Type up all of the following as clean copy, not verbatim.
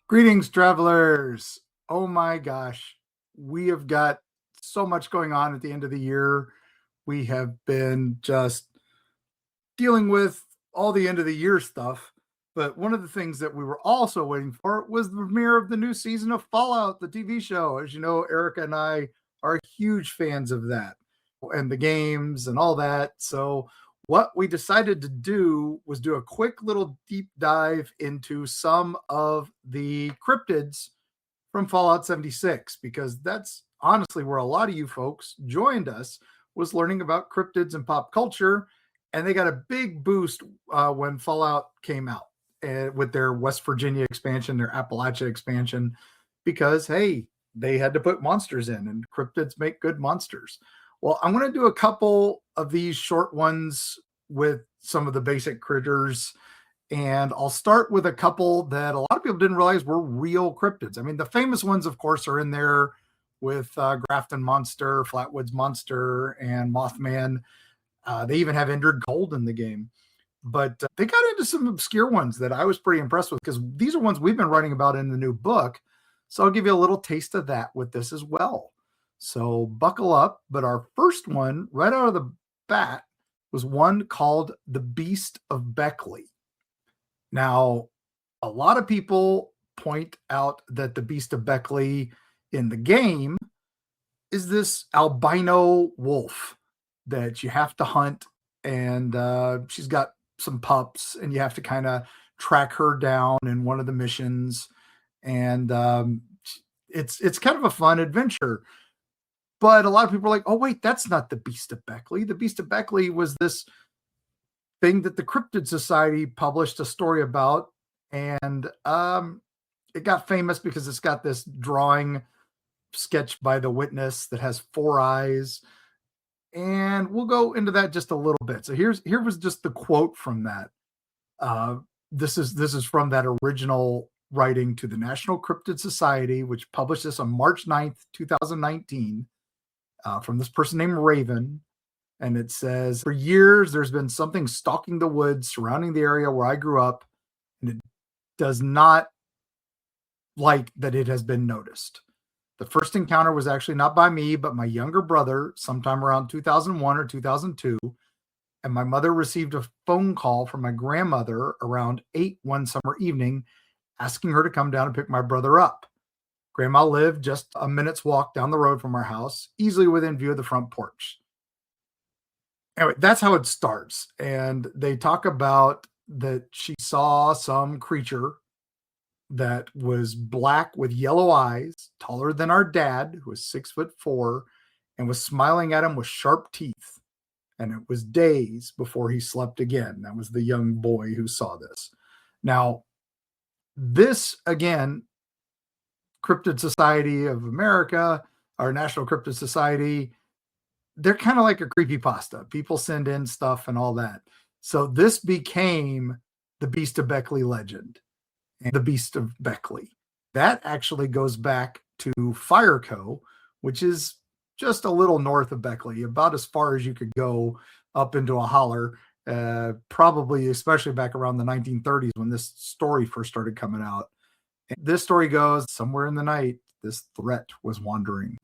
Greetings, travelers. Oh my gosh. We have got so much going on at the end of the year. We have been just dealing with all the end of the year stuff. But one of the things that we were also waiting for was the premiere of the new season of Fallout, the TV show. As you know, Erica and I are huge fans of that and the games and all that. So, what we decided to do was do a quick little deep dive into some of the cryptids from Fallout 76 because that's honestly where a lot of you folks joined us, was learning about cryptids and pop culture, and they got a big boost when Fallout came out with their West Virginia expansion, their Appalachia expansion, because hey, they had to put monsters in, and cryptids make good monsters. Well, I'm going to do a couple of these short ones with some of the basic critters, and I'll start with a couple that a lot of people didn't realize were real cryptids. I mean, the famous ones, of course, are in there with Grafton Monster, Flatwoods Monster, and Mothman. They even have Endered Gold in the game. But they got into some obscure ones that I was pretty impressed with because these are ones we've been writing about in the new book. So I'll give you a little taste of that with this as well. So buckle up. But our first one, right out of the bat, was one called the Beast of Beckley. Now, a lot of people point out that the Beast of Beckley in the game is this albino wolf that you have to hunt, and she's got some pups, and you have to kind of track her down in one of the missions, and it's kind of a fun adventure. But a lot of people are like, "Oh wait, that's not the Beast of Beckley. The Beast of Beckley was this thing that the Cryptid Society published a story about, and it got famous because it's got this drawing sketched by the witness that has four eyes." And we'll go into that just a little bit. So here was just the quote from that. This is from that original writing to the National Cryptid Society, which published this on March 9th, 2019, from this person named Raven. And it says, "For years, there's been something stalking the woods surrounding the area where I grew up, and it does not like that it has been noticed. The first encounter was actually not by me, but my younger brother, sometime around 2001 or 2002. And my mother received a phone call from my grandmother around 8 one summer evening, asking her to come down and pick my brother up. Grandma lived just a minute's walk down the road from our house, easily within view of the front porch." Anyway, that's how it starts. And they talk about that she saw some creature that was black with yellow eyes, taller than our dad, who was 6'4", and was smiling at him with sharp teeth. And it was days before he slept again. That was the young boy who saw this. Now, this again, Cryptid Society of America, our National Cryptid Society, they're kind of like a creepypasta. People send in stuff and all that. So this became the Beast of Beckley legend. And the Beast of Beckley. That actually goes back to Fireco, which is just a little north of Beckley, about as far as you could go up into a holler, probably especially back around the 1930s when this story first started coming out. And this story goes, somewhere in the night, this threat was wandering.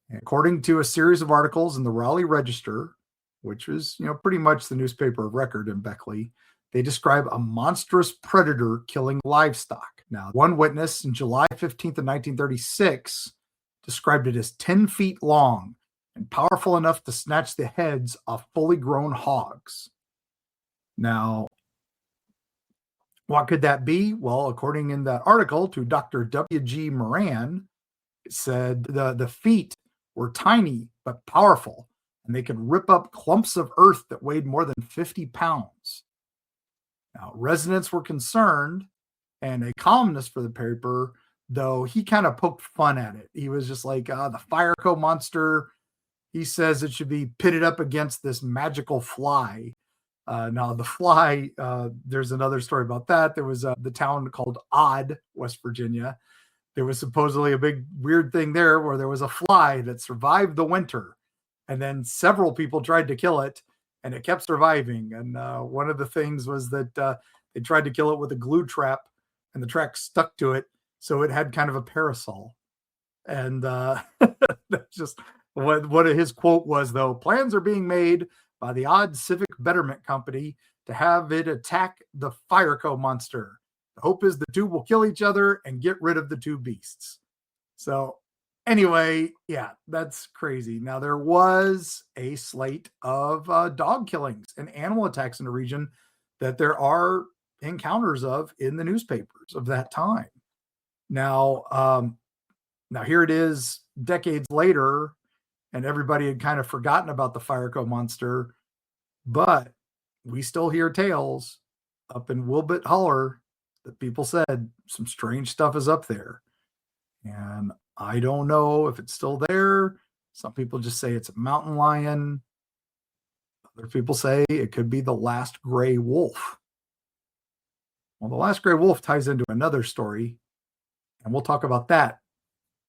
And according to a series of articles in the Raleigh Register, which was pretty much the newspaper of record in Beckley, they describe a monstrous predator killing livestock. Now, one witness in July 15th of 1936 described it as 10 feet long and powerful enough to snatch the heads off fully grown hogs. Now, what could that be? Well, according in that article to Dr. W.G. Moran, it said the feet were tiny but powerful, and they could rip up clumps of earth that weighed more than 50 pounds. Now, residents were concerned, and a columnist for the paper, though, he kind of poked fun at it. He was just like, the Fireco monster, he says it should be pitted up against this magical fly. Now, the fly, there's another story about that. There was the town called Odd, West Virginia. There was supposedly a big weird thing there where there was a fly that survived the winter, and then several people tried to kill it, and it kept surviving. And one of the things was that they tried to kill it with a glue trap, and the trap stuck to it. So it had kind of a parasol. And that's just what his quote was, though. Plans are being made by the Odd Civic Betterment Company to have it attack the Fireco monster. The hope is the two will kill each other and get rid of the two beasts. So, anyway, yeah, that's crazy. Now, there was a slate of dog killings and animal attacks in the region that there are encounters of in the newspapers of that time. Now, now here it is decades later, and everybody had kind of forgotten about the Fireco monster, but we still hear tales up in Wilbit Holler that people said some strange stuff is up there. And I don't know if it's still there. Some people just say it's a mountain lion. Other people say it could be the last gray wolf. Well, the last gray wolf ties into another story, and we'll talk about that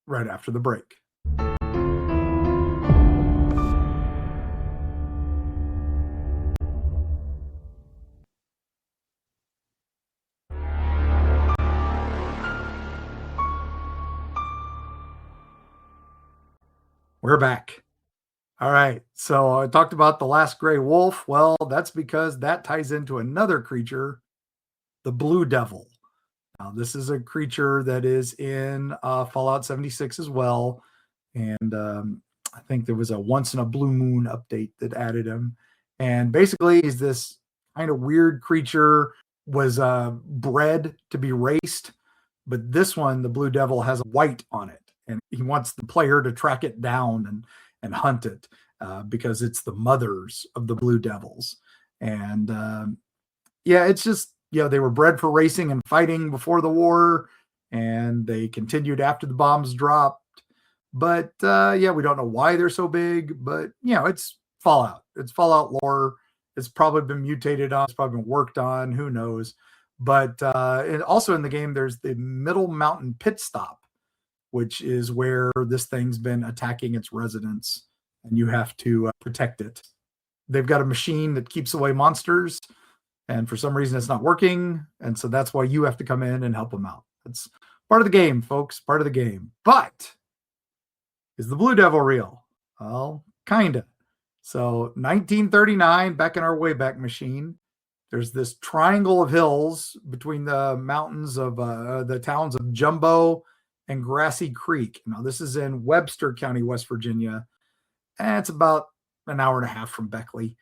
right after the break. We're back. All right. So I talked about the last gray wolf. Well, that's because that ties into another creature, the blue devil. Now, this is a creature that is in Fallout 76 as well. And I think there was a once in a blue moon update that added him. And basically, he's this kind of weird creature, was bred to be raced. But this one, the blue devil, has a white on it. And he wants the player to track it down and hunt it because it's the mothers of the blue devils. And yeah, it's just, they were bred for racing and fighting before the war, and they continued after the bombs dropped. But yeah, we don't know why they're so big, but it's Fallout. It's Fallout lore. It's probably been mutated on. It's probably been worked on. Who knows? But and also in the game, there's the Middle Mountain Pit Stop, which is where this thing's been attacking its residents, and you have to protect it. They've got a machine that keeps away monsters, and for some reason it's not working, and so that's why you have to come in and help them out. That's part of the game, folks, part of the game. But is the Blue Devil real? Well, kind of. So 1939, back in our Wayback Machine, there's this triangle of hills between the mountains of the towns of Jumbo and Grassy Creek. Now, this is in Webster County, West Virginia, and it's about an hour and a half from Beckley.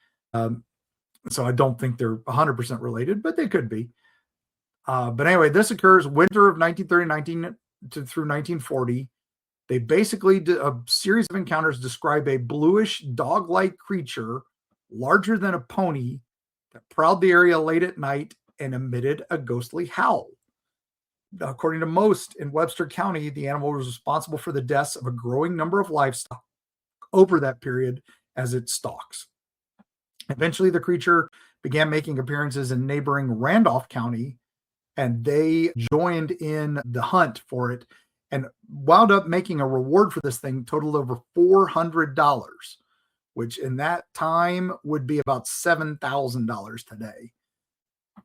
So I don't think they're 100% related, but they could be. But anyway, this occurs winter of 1930 through 1940. They basically did a series of encounters describe a bluish dog-like creature larger than a pony that prowled the area late at night and emitted a ghostly howl. According to most in Webster County, the animal was responsible for the deaths of a growing number of livestock over that period as it stalks. Eventually, the creature began making appearances in neighboring Randolph County, and they joined in the hunt for it and wound up making a reward for this thing totaled over $400, which in that time would be about $7,000 today.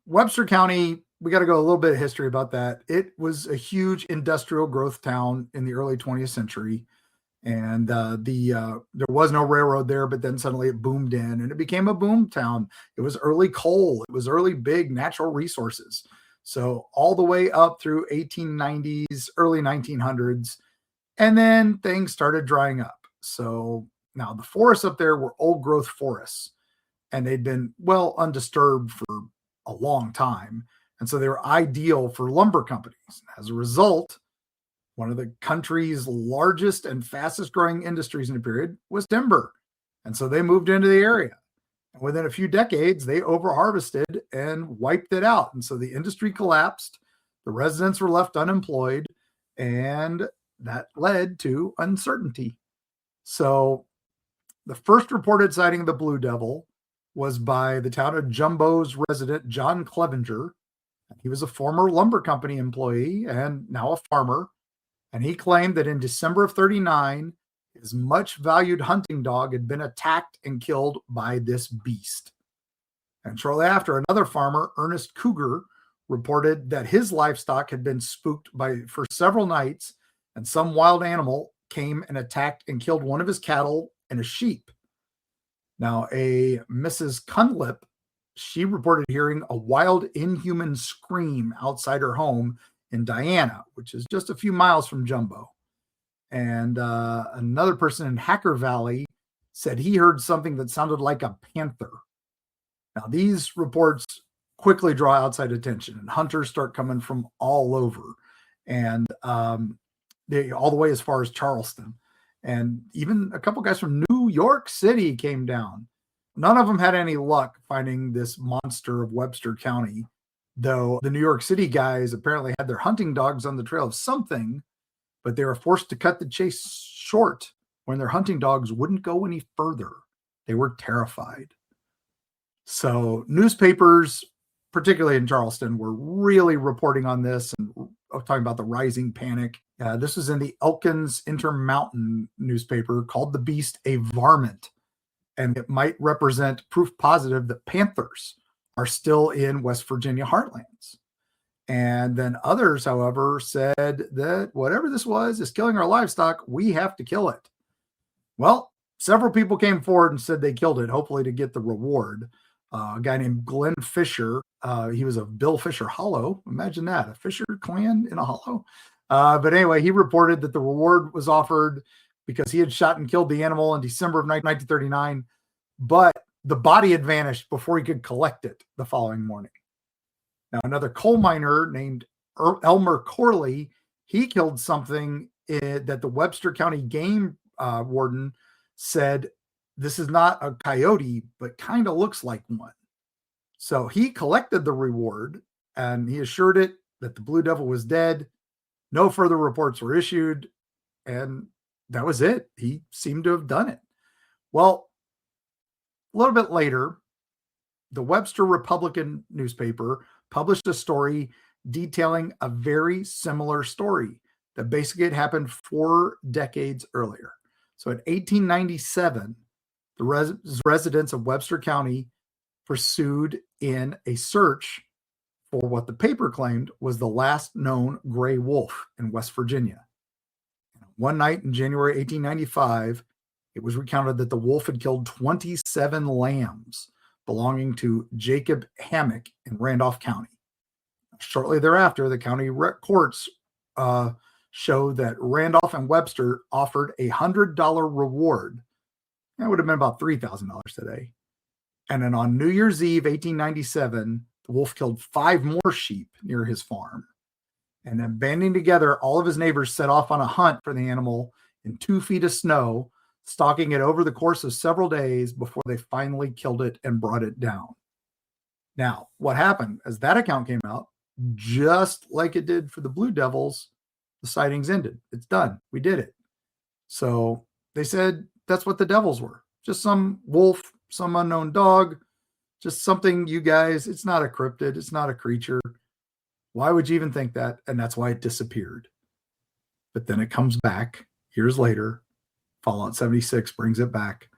Webster County, we got to go a little bit of history about that. It was a huge industrial growth town in the early 20th century. And there was no railroad there, but then suddenly it boomed in and it became a boom town. It was early coal. It was early big natural resources. So all the way up through 1890s, early 1900s. And then things started drying up. So now the forests up there were old growth forests, and they'd been well undisturbed for a long time. And so they were ideal for lumber companies. As a result, one of the country's largest and fastest growing industries in the period was timber. And so they moved into the area. And within a few decades, they overharvested and wiped it out. And so the industry collapsed. The residents were left unemployed. And that led to uncertainty. So the first reported sighting of the Blue Devil was by the town of Jumbo's resident, John Clevenger. He was a former lumber company employee and now a farmer. And he claimed that in December of 39, his much valued hunting dog had been attacked and killed by this beast. And shortly after, another farmer, Ernest Cougar, reported that his livestock had been spooked for several nights, and some wild animal came and attacked and killed one of his cattle and a sheep. Now, a Mrs. Cunlip, she reported hearing a wild, inhuman scream outside her home in Diana, which is just a few miles from Jumbo. And another person in Hacker Valley said he heard something that sounded like a panther. Now, these reports quickly draw outside attention, and hunters start coming from all over, and all the way as far as Charleston. And even a couple guys from New York City came down. None of them had any luck finding this monster of Webster County, though the New York City guys apparently had their hunting dogs on the trail of something, but they were forced to cut the chase short when their hunting dogs wouldn't go any further. They were terrified. So newspapers, particularly in Charleston, were really reporting on this and talking about the rising panic. This was in the Elkins Intermountain newspaper called the Beast a Varmint, and it might represent proof positive that panthers are still in West Virginia heartlands. And then others, however, said that whatever this was is killing our livestock. We have to kill it. Well, several people came forward and said they killed it, hopefully to get the reward. A guy named Glenn Fisher. He was of Bill Fisher Hollow. Imagine that, a Fisher clan in a hollow. But anyway, he reported that the reward was offered because he had shot and killed the animal in December of 1939, but the body had vanished before he could collect it the following morning. Now, another coal miner named Elmer Corley, he killed something that the Webster County game warden said, this is not a coyote, but kind of looks like one. So he collected the reward, and he assured it that the Blue Devil was dead. No further reports were issued, and that was it. He seemed to have done it. Well, a little bit later, the Webster Republican newspaper published a story detailing a very similar story that basically had happened 4 decades earlier. So in 1897, the residents of Webster County pursued in a search for what the paper claimed was the last known gray wolf in West Virginia. One night in January 1895, it was recounted that the wolf had killed 27 lambs belonging to Jacob Hammock in Randolph County. Shortly thereafter, the county courts showed that Randolph and Webster offered a $100 reward. That would have been about $3,000 today. And then on New Year's Eve, 1897, the wolf killed 5 more sheep near his farm. And then banding together, all of his neighbors set off on a hunt for the animal in 2 feet of snow, stalking it over the course of several days before they finally killed it and brought it down. Now, what happened as that account came out, just like it did for the Blue Devils, the sightings ended. It's done. We did it. So they said that's what the devils were. Just some wolf, some unknown dog, just something you guys, it's not a cryptid. It's not a creature. Why would you even think that? And that's why it disappeared. But then it comes back years later. Fallout 76 brings it back.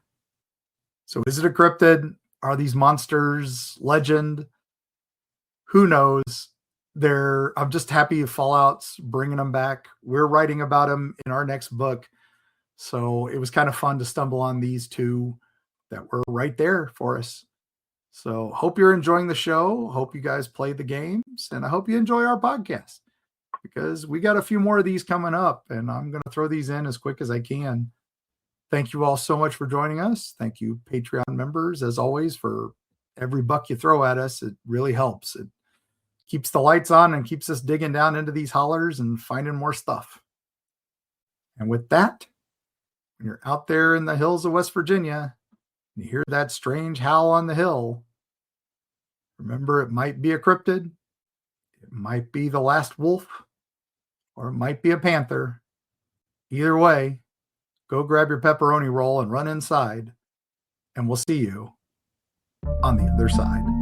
So is it a cryptid? Are these monsters legend? Who knows? I'm just happy Fallout's bringing them back. We're writing about them in our next book. So it was kind of fun to stumble on these two that were right there for us. So hope you're enjoying the show. Hope you guys play the games, and I hope you enjoy our podcast, because we got a few more of these coming up, and I'm going to throw these in as quick as I can. Thank you all so much for joining us. Thank you, Patreon members, as always, for every buck you throw at us. It really helps. It keeps the lights on and keeps us digging down into these hollers and finding more stuff. And with that, when you're out there in the hills of West Virginia, you hear that strange howl on the hill, remember, it might be a cryptid, it might be the last wolf, or it might be a panther. Either way, go grab your pepperoni roll and run inside, and we'll see you on the other side.